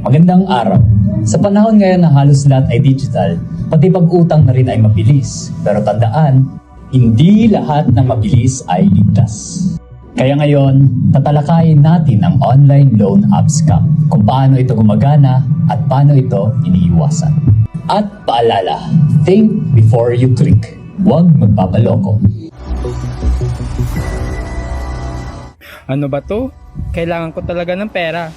Magandang araw. Sa panahon ngayon na halos lahat ay digital, pati pag-utang na rin ay mabilis. Pero tandaan, hindi lahat ng mabilis ay ligtas. Kaya ngayon, tatalakayin natin ang online loan app scam, kung paano ito gumagana at paano ito iniiwasan. At paalala, think before you click. Huwag magpapaloko. Ano ba to? Kailangan ko talaga ng pera.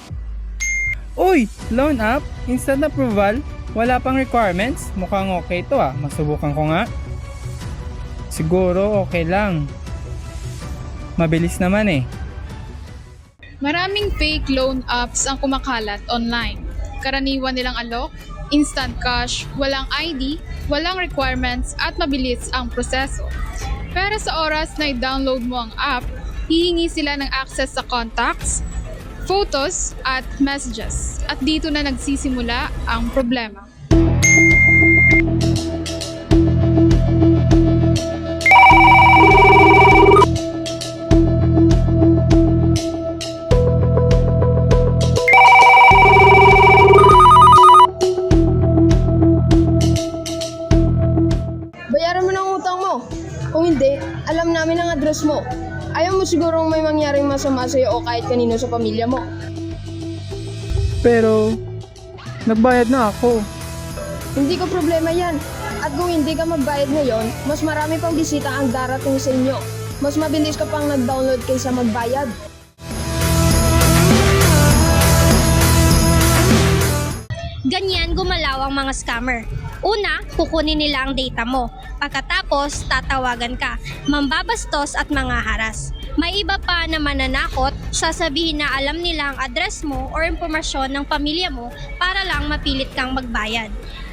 Uy! Loan app? Instant approval? Wala pang requirements? Mukhang okay to ah. Masubukan ko nga. Siguro okay lang. Mabilis naman eh. Maraming fake loan apps ang kumakalat online. Karaniwan nilang alok, instant cash, walang ID, walang requirements at mabilis ang proseso. Pero sa oras na i-download mo ang app, hihingi sila ng access sa contacts, photos at messages. At dito na nagsisimula ang problema. Bayaran mo ng utang mo. Kung hindi, alam namin ang address mo. Ayaw mo sigurong may mangyaring masama sa'yo o kahit kanino sa pamilya mo. Pero, nagbayad na ako. Hindi ko problema yan. At kung hindi ka magbayad ngayon, mas marami pang bisita ang darating sa inyo. Mas mabilis ka pang nag-download kaysa magbayad. Ganyan gumalaw ang mga scammer. Una, kukunin nila ang data mo. Pagkatapos, tatawagan ka, mambabastos at manghaharas. May iba pa na mananakot, sasabihin na alam nila ang address mo o impormasyon ng pamilya mo para lang mapilit kang magbayad.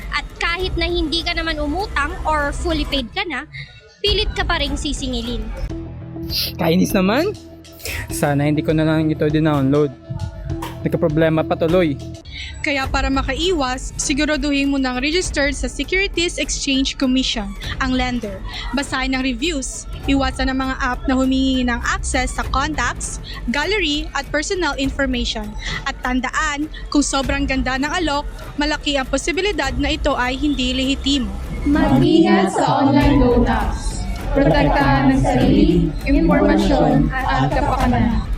At kahit na hindi ka naman umutang or fully paid ka na, pilit ka pa ring sisingilin. Kainis naman. Sana hindi ko na lang ito din-download. Nagka-problema pa tuloy. Kaya para makaiwas, siguraduhin mo nang registered sa Securities Exchange Commission, ang lender. Basahin ang reviews, iwasan ang mga app na humingi ng access sa contacts, gallery at personal information. At tandaan, kung sobrang ganda ng alok, malaki ang posibilidad na ito ay hindi lehitimo. Mag-ingat sa online loan apps. Protektahan ng sarili, impormasyon at kapakanan.